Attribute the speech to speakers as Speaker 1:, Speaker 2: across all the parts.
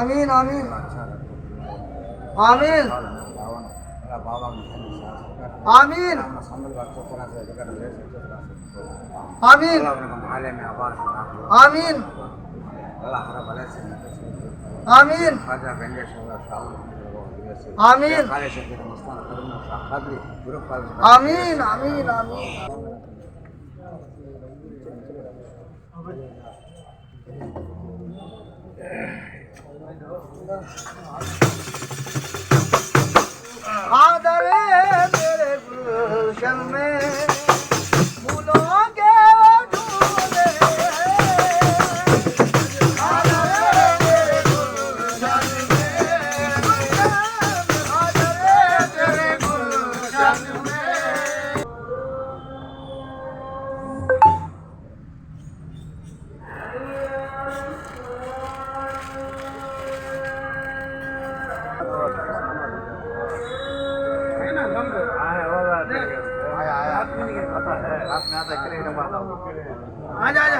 Speaker 1: आमीन आमीन आमीन आमीन आमीन आमीन आमीन आमीन आमीन आमीन आमीन आदरे मेरे गुलशन में फूलों के ढूंढे आदरे मेरे गुलशन में आदरे तेरे गुलशन में रात में आता है आजा आजा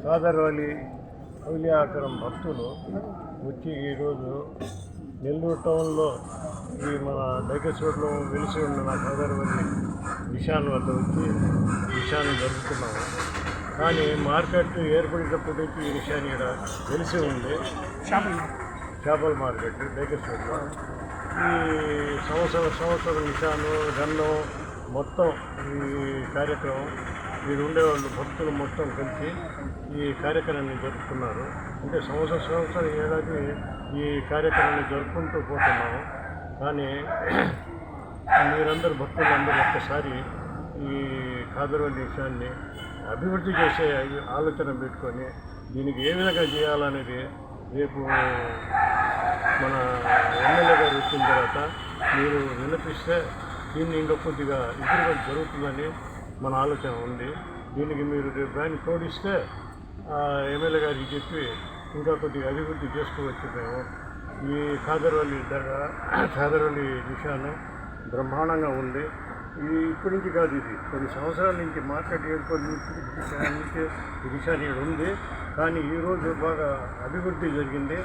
Speaker 2: కాదర్వల్లి ఔలియాకరం భక్తులు వచ్చి ఈరోజు నెల్లూరు టౌన్లో ఈ మన డైకేశ్వర్లో వెలిసి ఉన్న కాదర్వల్లి నిషాన్ వద్ద వచ్చి నిషాన్ని జరుపుతున్నాము. కానీ మార్కెట్ ఏర్పడినప్పటికీ ఈ నిషాన్ ఇక్కడ వెలిసి ఉంది. చేపల మార్కెట్ డైకేశ్వర్లో ఈ సంవత్సరం నిషాను గంధం మొత్తం ఈ కార్యక్రమం మీరు ఉండేవాళ్ళు భక్తులు మొత్తం కలిసి ఈ కార్యక్రమాన్ని జరుపుతున్నారు. అంటే సంవత్సరం ఏడాది ఈ కార్యక్రమాన్ని జరుపుకుంటూ పోతున్నాము. కానీ మీరందరూ భక్తులందరూ ఒక్కసారి ఈ కాదర్వల్లి విషయాన్ని అభివృద్ధి చేసే ఆలోచన పెట్టుకొని దీనికి ఏ విధంగా చేయాలనేది రేపు మన ఎమ్మెల్యే గారు వచ్చిన తర్వాత మీరు విన్నపిస్తే దీన్ని ఇంకా కొద్దిగా ఇంప్రూవ్మెంట్ జరుగుతుందని మన ఆలోచన ఉంది. దీనికి మీరు రేపు దాన్ని తోడిస్తే ఎమ్మెల్యే గారికి చెప్పి ఇంకా కొద్దిగా అభివృద్ధి చేసుకోవచ్చు. మేము ఈ కాదర్వల్లి నిషాను బ్రహ్మాండంగా ఉంది. ఇప్పటి నుంచి కాదు, ఇది కొన్ని సంవత్సరాల నుంచి మార్కెట్ ఏర్పడి ఈ నిషాన్ ఉంది. కానీ ఈరోజు బాగా అభివృద్ధి జరిగింది.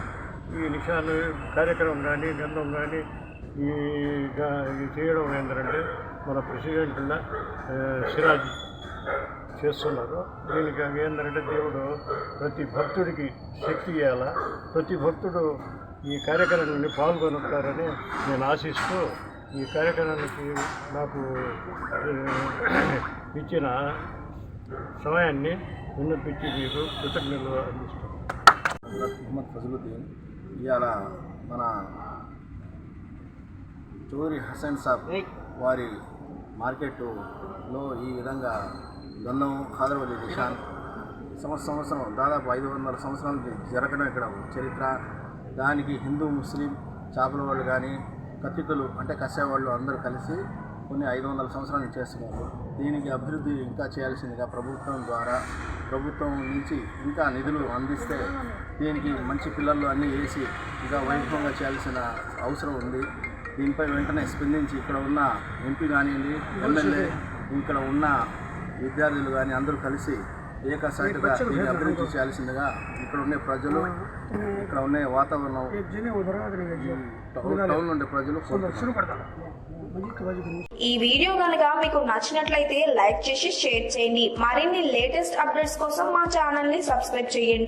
Speaker 2: ఈ నిషాన్ కార్యక్రమం కానీ గంధం కానీ ఈ చేయడం ఏంటంటే మన ప్రెసిడెంట్ సిరాజ్ చేస్తున్నారు. దీనికి ఏంటంటే దేవుడు ప్రతి భక్తుడికి శక్తి ఇవ్వాలా, ప్రతి భక్తుడు ఈ కార్యక్రమాన్ని పాల్గొనుతారని నేను ఆశిస్తూ ఈ కార్యక్రమానికి నాకు ఇచ్చిన సమయాన్ని విన్నపించి మీకు కృతజ్ఞతలు అందిస్తాం.
Speaker 1: మొహమ్మద్ ఫజలుద్దీన్. ఇవాళ మన చౌదరి హసన్ సాబ్ వారి మార్కెట్లో ఈ విధంగా గంధం ఖాదర్వలి నిషాన్ సంవత్సరం దాదాపు 500 సంవత్సరాల నుంచి జరగడం ఇక్కడ చరిత్ర. దానికి హిందూ ముస్లిం చేపల వాళ్ళు కానీ కత్తికలు అంటే కసేవాళ్ళు అందరూ కలిసి కొన్ని 500 సంవత్సరాలు చేస్తున్నారు. దీనికి అభివృద్ధి ఇంకా చేయాల్సిందిగా ప్రభుత్వం నుంచి ఇంకా నిధులు అందిస్తే దీనికి మంచి పిల్లలు అన్నీ వేసి ఇంకా వైభవంగా చేయాల్సిన అవసరం ఉంది. దీనిపై వెంటనే స్పందించి ఇక్కడ ఉన్న ఎంపీ కానివ్వండి, ఎమ్మెల్యే, ఇక్కడ ఉన్న విద్యార్థులు కానీ అందరూ కలిసి ఏకసాటిగా దీన్ని అభివృద్ధి చేయాల్సిందిగా ఇక్కడ ఉండే ప్రజలు, ఇక్కడ ఉండే వాతావరణం, టౌన్ ఉండే ప్రజలు కోరుతున్నారు.
Speaker 3: ఈ వీడియో కనుక మీకు నచ్చినట్లయితే లైక్ చేసి షేర్ చేయండి. మరిన్ని లేటెస్ట్ అప్డేట్స్ కోసం మా ఛానల్ ని సబ్స్క్రైబ్ చేయండి.